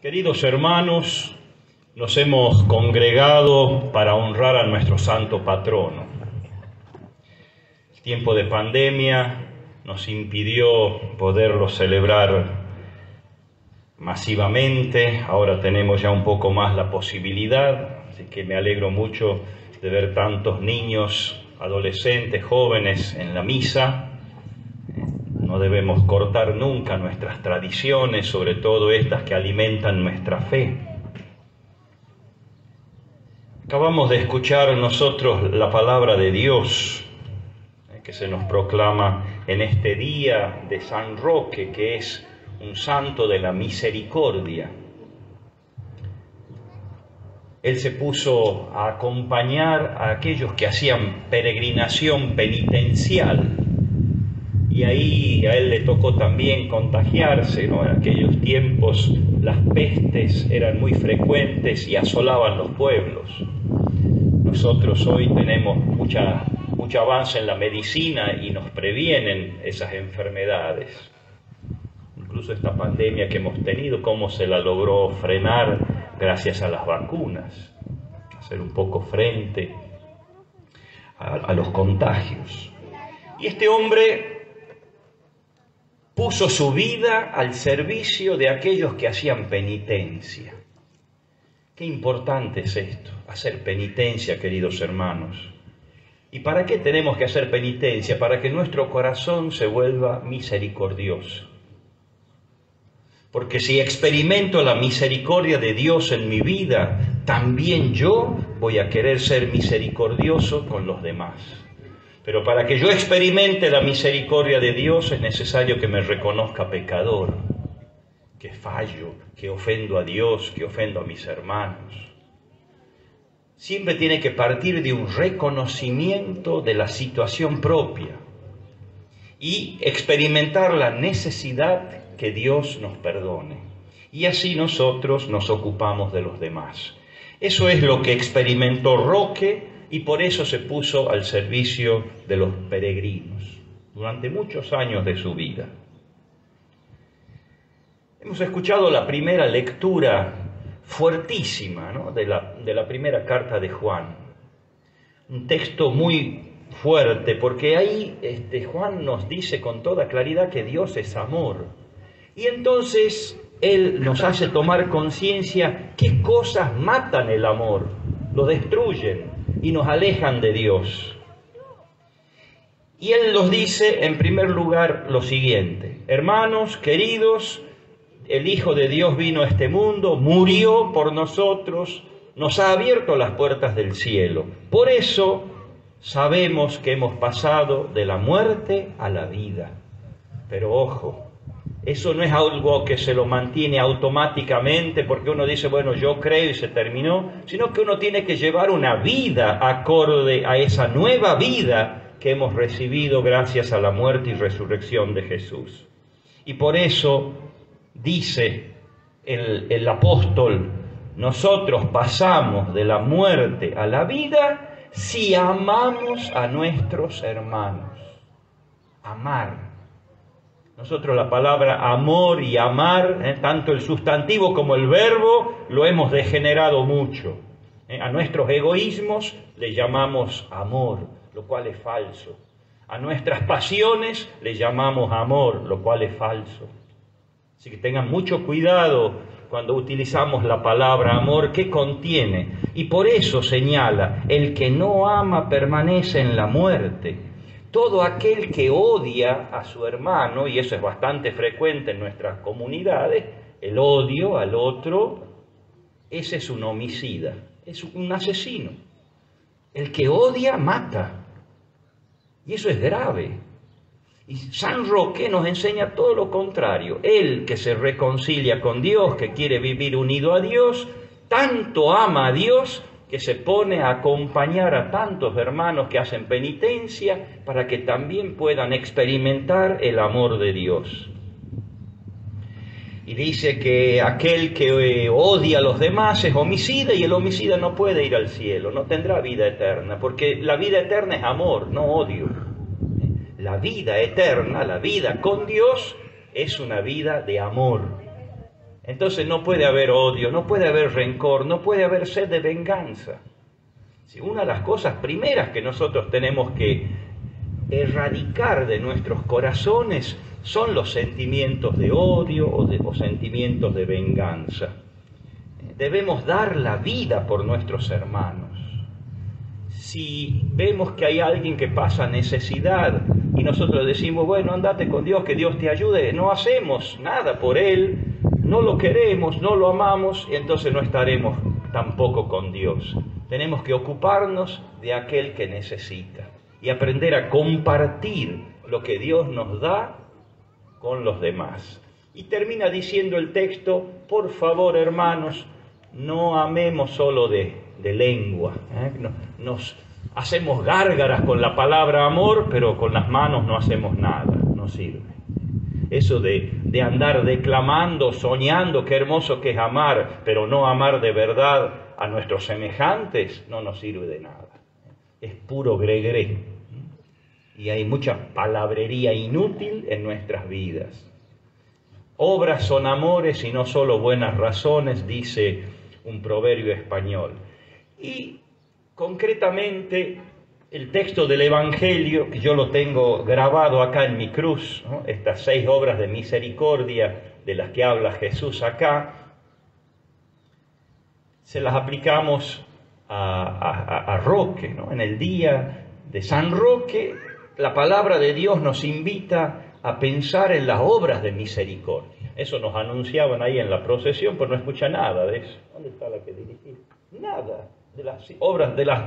Queridos hermanos, nos hemos congregado para honrar a nuestro santo patrono. El tiempo de pandemia nos impidió poderlo celebrar masivamente. Ahora tenemos ya un poco más la posibilidad, así que me alegro mucho de ver tantos niños, adolescentes, jóvenes en la misa. No debemos cortar nunca nuestras tradiciones, sobre todo estas que alimentan nuestra fe. Acabamos de escuchar nosotros la palabra de Dios que se nos proclama en este día de San Roque, que es un santo de la misericordia. Él se puso a acompañar a aquellos que hacían peregrinación penitencial. Y ahí a él le tocó también contagiarse, ¿no? En aquellos tiempos las pestes eran muy frecuentes y asolaban los pueblos. Nosotros hoy tenemos mucho avance en la medicina y nos previenen esas enfermedades. Incluso esta pandemia que hemos tenido, cómo se la logró frenar gracias a las vacunas, hacer un poco frente a los contagios. Y este hombre puso su vida al servicio de aquellos que hacían penitencia. Qué importante es esto, hacer penitencia, queridos hermanos. ¿Y para qué tenemos que hacer penitencia? Para que nuestro corazón se vuelva misericordioso. Porque si experimento la misericordia de Dios en mi vida, también yo voy a querer ser misericordioso con los demás. Pero para que yo experimente la misericordia de Dios es necesario que me reconozca pecador, que fallo, que ofendo a Dios, que ofendo a mis hermanos. Siempre tiene que partir de un reconocimiento de la situación propia y experimentar la necesidad que Dios nos perdone. Y así nosotros nos ocupamos de los demás. Eso es lo que experimentó Roque, y por eso se puso al servicio de los peregrinos durante muchos años de su vida. Hemos escuchado la primera lectura fuertísima, ¿no? de la primera carta de Juan. Un texto muy fuerte, porque ahí Juan nos dice con toda claridad que Dios es amor. Y entonces él nos hace tomar conciencia qué cosas matan el amor, lo destruyen y nos alejan de Dios. Y él nos dice en primer lugar lo siguiente: hermanos queridos, el Hijo de Dios vino a este mundo, murió por nosotros, nos ha abierto las puertas del cielo. Por eso sabemos que hemos pasado de la muerte a la vida. Pero ojo, eso no es algo que se lo mantiene automáticamente porque uno dice, bueno, yo creo y se terminó, sino que uno tiene que llevar una vida acorde a esa nueva vida que hemos recibido gracias a la muerte y resurrección de Jesús. Y por eso dice el apóstol, nosotros pasamos de la muerte a la vida si amamos a nuestros hermanos. Amar. Nosotros la palabra amor y amar, tanto el sustantivo como el verbo, lo hemos degenerado mucho. A nuestros egoísmos le llamamos amor, lo cual es falso. A nuestras pasiones le llamamos amor, lo cual es falso. Así que tengan mucho cuidado cuando utilizamos la palabra amor, ¿qué contiene? Y por eso señala, el que no ama permanece en la muerte. Todo aquel que odia a su hermano, y eso es bastante frecuente en nuestras comunidades, el odio al otro, ese es un homicida, es un asesino. El que odia mata, y eso es grave. Y San Roque nos enseña todo lo contrario. Él que se reconcilia con Dios, que quiere vivir unido a Dios, tanto ama a Dios que se pone a acompañar a tantos hermanos que hacen penitencia para que también puedan experimentar el amor de Dios. Y dice que aquel que odia a los demás es homicida, y el homicida no puede ir al cielo, no tendrá vida eterna, porque la vida eterna es amor, no odio. La vida eterna, la vida con Dios, es una vida de amor. Entonces no puede haber odio, no puede haber rencor, no puede haber sed de venganza. Si una de las cosas primeras que nosotros tenemos que erradicar de nuestros corazones son los sentimientos de odio o sentimientos de venganza. Debemos dar la vida por nuestros hermanos. Si vemos que hay alguien que pasa necesidad y nosotros decimos, bueno, andate con Dios, que Dios te ayude, no hacemos nada por él, no lo queremos, no lo amamos, y entonces no estaremos tampoco con Dios. Tenemos que ocuparnos de aquel que necesita y aprender a compartir lo que Dios nos da con los demás. Y termina diciendo el texto, por favor, hermanos, no amemos solo de lengua. Nos hacemos gárgaras con la palabra amor, pero con las manos no hacemos nada, no sirve. Eso de andar declamando, soñando qué hermoso que es amar, pero no amar de verdad a nuestros semejantes, no nos sirve de nada. Es puro gregueré. Y hay mucha palabrería inútil en nuestras vidas. Obras son amores y no solo buenas razones, dice un proverbio español. Y concretamente el texto del Evangelio, que yo lo tengo grabado acá en mi cruz, ¿no? Estas 6 obras de misericordia de las que habla Jesús acá, se las aplicamos a Roque, ¿no? En el día de San Roque, la palabra de Dios nos invita a pensar en las obras de misericordia. Eso nos anunciaban ahí en la procesión, pero no escucha nada de eso. ¿Dónde está la que dirigí? Nada de las obras, de las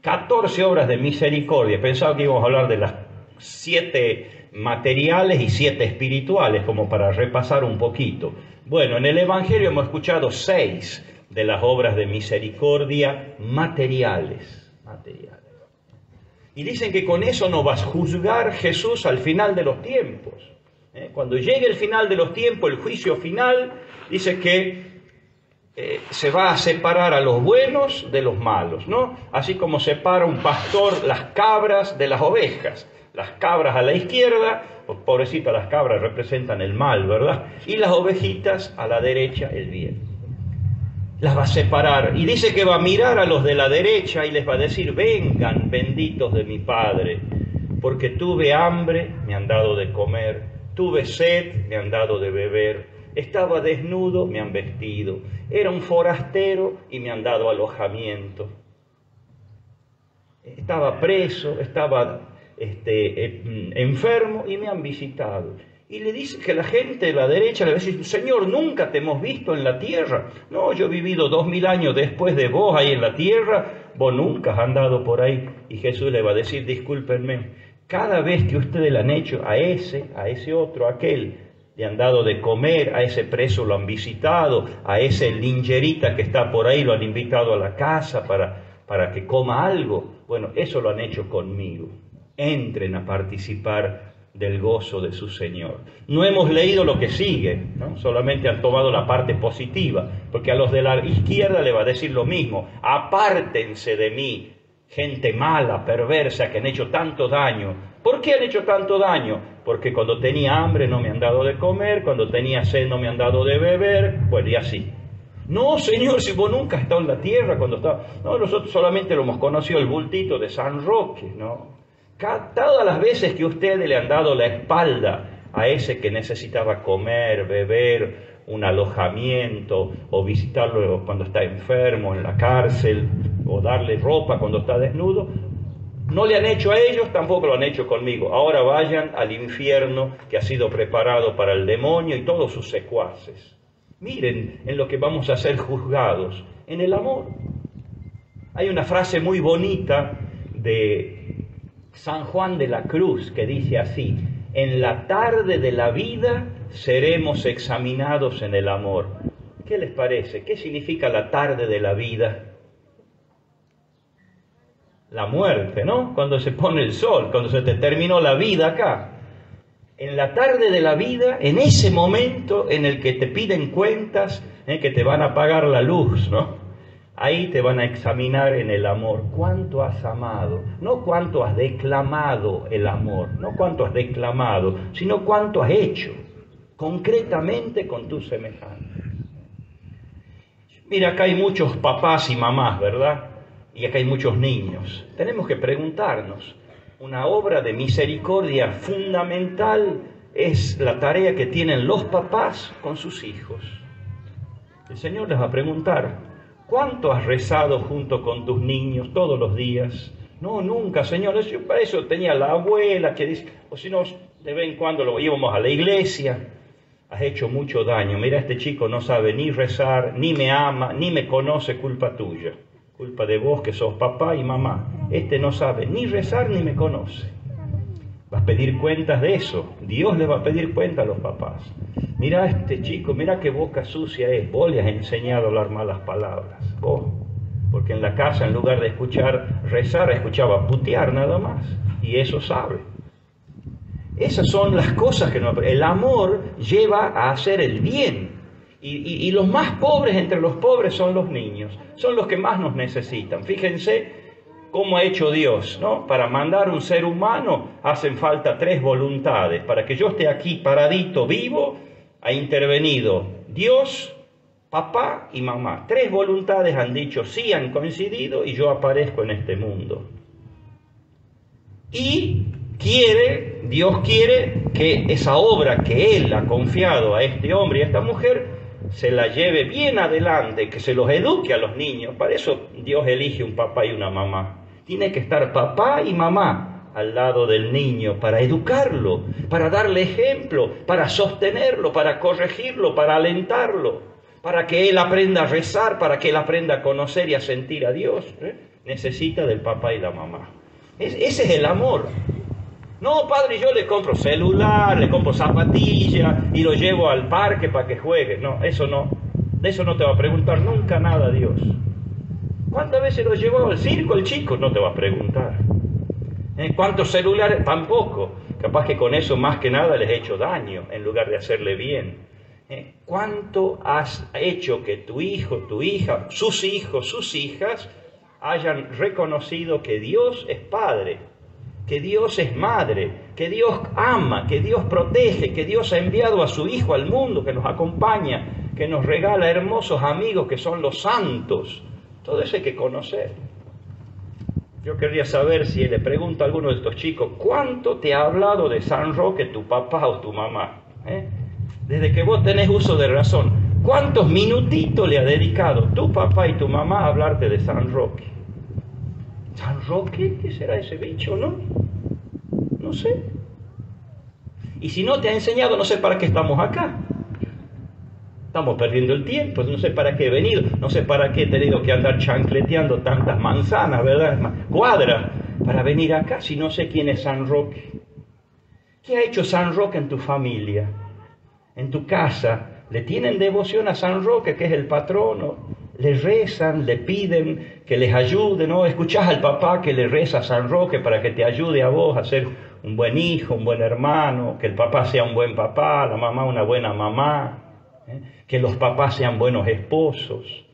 14 obras de misericordia. Pensaba que íbamos a hablar de las 7 materiales y 7 espirituales, como para repasar un poquito. Bueno, en el Evangelio hemos escuchado 6 de las obras de misericordia materiales. Y dicen que con eso nos va a juzgar Jesús al final de los tiempos. Cuando llegue el final de los tiempos, el juicio final, dice que se va a separar a los buenos de los malos, ¿no? Así como separa un pastor las cabras de las ovejas. Las cabras a la izquierda, pues, pobrecita, las cabras representan el mal, ¿verdad? Y las ovejitas a la derecha, el bien. Las va a separar y dice que va a mirar a los de la derecha y les va a decir, vengan, benditos de mi Padre, porque tuve hambre, me han dado de comer, tuve sed, me han dado de beber, estaba desnudo, me han vestido, era un forastero y me han dado alojamiento, estaba preso, estaba enfermo y me han visitado. Y le dice que la gente de la derecha le va a decir, Señor, nunca te hemos visto en la tierra. No, yo he vivido 2000 años después de vos ahí en la tierra, vos nunca has andado por ahí. Y Jesús le va a decir, discúlpenme, cada vez que ustedes le han hecho a ese otro, a aquel, le han dado de comer, a ese preso lo han visitado, a ese lingerita que está por ahí lo han invitado a la casa para que coma algo. Bueno, eso lo han hecho conmigo. Entren a participar del gozo de su Señor. No hemos leído lo que sigue, ¿no? Solamente han tomado la parte positiva, porque a los de la izquierda le va a decir lo mismo, apártense de mí, gente mala, perversa, que han hecho tanto daño. ¿Por qué han hecho tanto daño? Porque cuando tenía hambre no me han dado de comer, cuando tenía sed no me han dado de beber, bueno, y así. No, Señor, si vos nunca has estado en la tierra cuando estaba... No, nosotros solamente lo hemos conocido el bultito de San Roque, ¿no? Todas las veces que ustedes le han dado la espalda a ese que necesitaba comer, beber, un alojamiento, o visitarlo cuando está enfermo en la cárcel, o darle ropa cuando está desnudo, no le han hecho a ellos, tampoco lo han hecho conmigo. Ahora vayan al infierno que ha sido preparado para el demonio y todos sus secuaces. Miren en lo que vamos a ser juzgados, en el amor. Hay una frase muy bonita de San Juan de la Cruz que dice así, en la tarde de la vida seremos examinados en el amor. ¿Qué les parece? ¿Qué significa la tarde de la vida? La muerte, ¿no? Cuando se pone el sol, cuando se te terminó la vida acá. En la tarde de la vida, en ese momento en el que te piden cuentas, que te van a pagar la luz, ¿no? Ahí te van a examinar en el amor. ¿Cuánto has amado? No cuánto has declamado el amor, no cuánto has declamado, sino cuánto has hecho. concretamente con tus semejantes. Mira, acá hay muchos papás y mamás, ¿verdad? Y acá hay muchos niños. Tenemos que preguntarnos, una obra de misericordia fundamental es la tarea que tienen los papás con sus hijos. El Señor les va a preguntar, ¿cuánto has rezado junto con tus niños todos los días? No, nunca, Señor. Para eso tenía la abuela que dice, o si no, de vez en cuando lo íbamos a la iglesia. Has hecho mucho daño. Mira, este chico no sabe ni rezar, ni me ama, ni me conoce, culpa tuya. Culpa de vos que sos papá y mamá. Este no sabe ni rezar ni me conoce. Vas a pedir cuentas de eso. Dios le va a pedir cuenta a los papás. Mira este chico, mira qué boca sucia es. Vos le has enseñado a hablar malas palabras. Vos. Porque en la casa, en lugar de escuchar rezar, escuchaba putear nada más. Y eso sabe. Esas son las cosas que el amor lleva a hacer el bien. Y los más pobres entre los pobres son los niños. Son los que más nos necesitan. Fíjense cómo ha hecho Dios, ¿no? Para mandar un ser humano hacen falta 3 voluntades. Para que yo esté aquí paradito, vivo, ha intervenido Dios, papá y mamá. 3 voluntades han dicho sí, han coincidido y yo aparezco en este mundo. Y Dios quiere que esa obra que Él ha confiado a este hombre y a esta mujer se la lleve bien adelante, que se los eduque a los niños. Para eso Dios elige un papá y una mamá. Tiene que estar papá y mamá al lado del niño para educarlo, para darle ejemplo, para sostenerlo, para corregirlo, para alentarlo, para que él aprenda a rezar, para que él aprenda a conocer y a sentir a Dios. Necesita del papá y la mamá. Ese es el amor. No, padre, yo le compro celular, le compro zapatillas y lo llevo al parque para que juegue. No, eso no. De eso no te va a preguntar nunca nada Dios. ¿Cuántas veces lo llevó al circo el chico? No te va a preguntar. ¿Cuántos celulares? Tampoco. Capaz que con eso más que nada les he hecho daño en lugar de hacerle bien. ¿Cuánto has hecho que tu hijo, tu hija, sus hijos, sus hijas hayan reconocido que Dios es Padre, que Dios es Madre, que Dios ama, que Dios protege, que Dios ha enviado a su Hijo al mundo, que nos acompaña, que nos regala hermosos amigos que son los santos? Todo eso hay que conocer. Yo querría saber si le pregunto a alguno de estos chicos, ¿cuánto te ha hablado de San Roque tu papá o tu mamá? Desde que vos tenés uso de razón, ¿cuántos minutitos le ha dedicado tu papá y tu mamá a hablarte de San Roque? ¿San Roque? ¿Qué será ese bicho, no? No sé. Y si no te ha enseñado, no sé para qué estamos acá. Estamos perdiendo el tiempo, no sé para qué he venido, no sé para qué he tenido que andar chancleteando tantas manzanas, ¿verdad? Cuadras, para venir acá si no sé quién es San Roque. ¿Qué ha hecho San Roque en tu familia? En tu casa, ¿le tienen devoción a San Roque, que es el patrono? Le rezan, le piden que les ayude, ¿no? Escuchás al papá que le reza a San Roque para que te ayude a vos a ser un buen hijo, un buen hermano, que el papá sea un buen papá, la mamá una buena mamá, que los papás sean buenos esposos.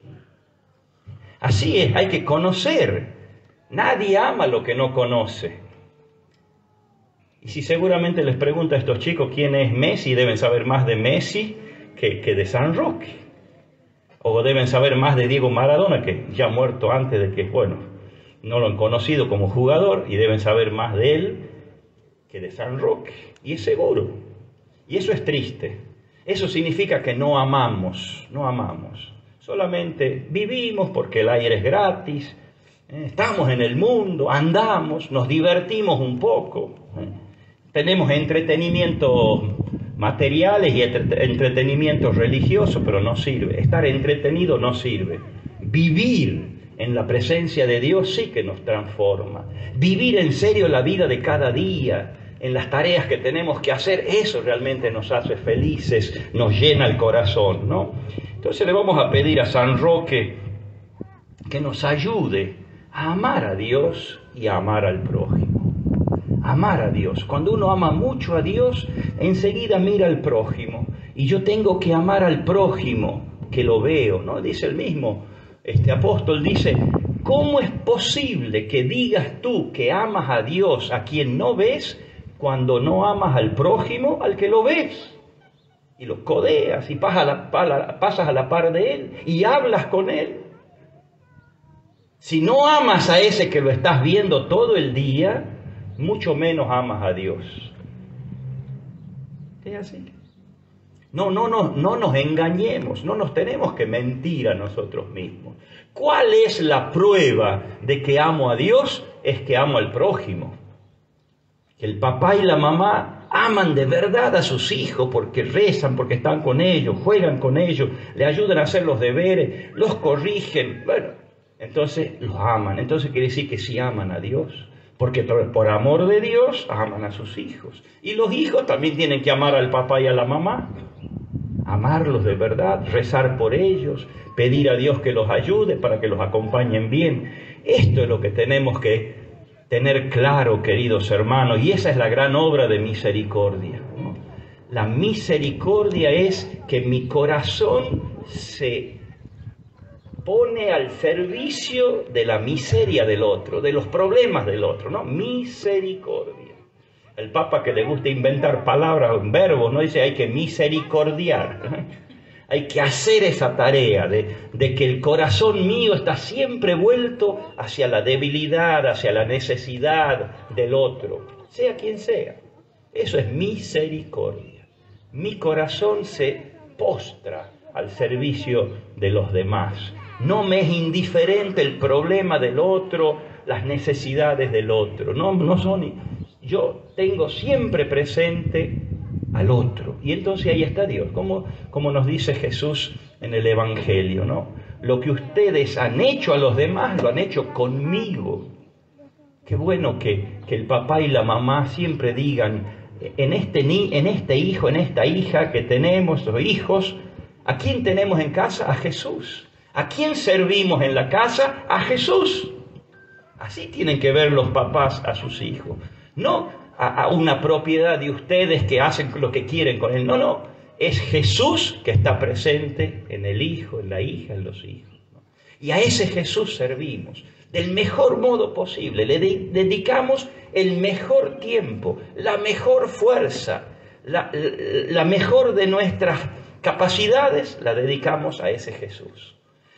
Así es, hay que conocer. Nadie ama lo que no conoce. Y si seguramente les pregunto a estos chicos quién es Messi, deben saber más de Messi que de San Roque. O deben saber más de Diego Maradona, que ya muerto antes de que, bueno, no lo han conocido como jugador, y deben saber más de él que de San Roque. Y es seguro. Y eso es triste. Eso significa que no amamos. Solamente vivimos porque el aire es gratis, estamos en el mundo, andamos, nos divertimos un poco, tenemos entretenimiento materiales y entretenimiento religioso, pero no sirve. Estar entretenido no sirve. Vivir en la presencia de Dios sí que nos transforma. Vivir en serio la vida de cada día, en las tareas que tenemos que hacer, eso realmente nos hace felices, nos llena el corazón, ¿no? Entonces le vamos a pedir a San Roque que nos ayude a amar a Dios y a amar al prójimo. Amar a Dios. Cuando uno ama mucho a Dios, enseguida mira al prójimo. Y yo tengo que amar al prójimo, que lo veo, ¿no? Dice el mismo, este apóstol dice, ¿cómo es posible que digas tú que amas a Dios a quien no ves, cuando no amas al prójimo al que lo ves? y lo codeas y pasas a la par de él y hablas con él. Si no amas a ese que lo estás viendo todo el día, mucho menos amas a Dios. Es así. No nos engañemos, no nos tenemos que mentir a nosotros mismos. ¿Cuál es la prueba de que amo a Dios? Es que amo al prójimo. Que el papá y la mamá aman de verdad a sus hijos porque rezan, porque están con ellos, juegan con ellos, le ayudan a hacer los deberes, los corrigen. Bueno, entonces los aman. Entonces quiere decir que sí aman a Dios. Porque por amor de Dios aman a sus hijos. Y los hijos también tienen que amar al papá y a la mamá. Amarlos de verdad, rezar por ellos, pedir a Dios que los ayude para que los acompañen bien. Esto es lo que tenemos que tener claro, queridos hermanos, y esa es la gran obra de misericordia, ¿no? La misericordia es que mi corazón se pone al servicio de la miseria del otro, de los problemas del otro, ¿no? Misericordia. El Papa, que le gusta inventar palabras, verbos, ¿no? Dice hay que misericordiar, ¿no? Hay que hacer esa tarea de que el corazón mío está siempre vuelto hacia la debilidad, hacia la necesidad del otro, sea quien sea. Eso es misericordia. Mi corazón se postra al servicio de los demás. No me es indiferente el problema del otro, las necesidades del otro. No son. Yo tengo siempre presente al otro. Y entonces ahí está Dios, como nos dice Jesús en el Evangelio, ¿no? Lo que ustedes han hecho a los demás, lo han hecho conmigo. Qué bueno que el papá y la mamá siempre digan, en este hijo, en esta hija que tenemos, los hijos, ¿a quién tenemos en casa? A Jesús. ¿A quién servimos en la casa? A Jesús. Así tienen que ver los papás a sus hijos. No a una propiedad de ustedes que hacen lo que quieren con él. No. Es Jesús que está presente en el hijo, en la hija, en los hijos, ¿no? Y a ese Jesús servimos del mejor modo posible. Le dedicamos el mejor tiempo, la mejor fuerza, la mejor de nuestras capacidades, la dedicamos a ese Jesús.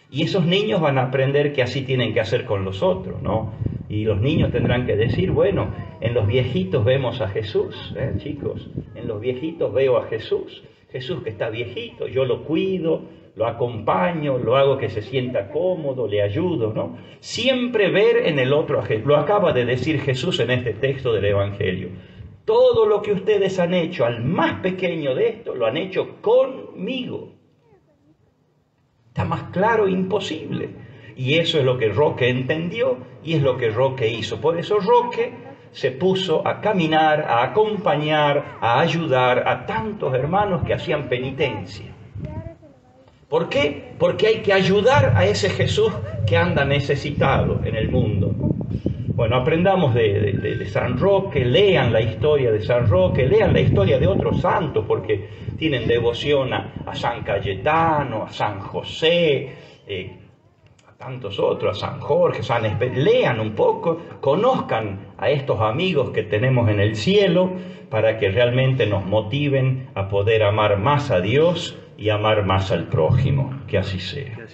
Y esos niños van a aprender que así tienen que hacer con los otros, ¿no? Y los niños tendrán que decir, bueno, en los viejitos vemos a Jesús, chicos, en los viejitos veo a Jesús. Jesús que está viejito, yo lo cuido, lo acompaño, lo hago que se sienta cómodo, le ayudo, ¿no? Siempre ver en el otro a Jesús. Lo acaba de decir Jesús en este texto del Evangelio. Todo lo que ustedes han hecho al más pequeño de esto, lo han hecho conmigo. Está más claro imposible. Y eso es lo que Roque entendió y es lo que Roque hizo. Por eso Roque se puso a caminar, a acompañar, a ayudar a tantos hermanos que hacían penitencia. ¿Por qué? Porque hay que ayudar a ese Jesús que anda necesitado en el mundo. Bueno, aprendamos de San Roque, lean la historia de San Roque, lean la historia de otros santos, porque tienen devoción a San Cayetano, a San José, a tantos otros, a San Jorge, lean un poco, conozcan a estos amigos que tenemos en el cielo, para que realmente nos motiven a poder amar más a Dios y amar más al prójimo. Que así sea.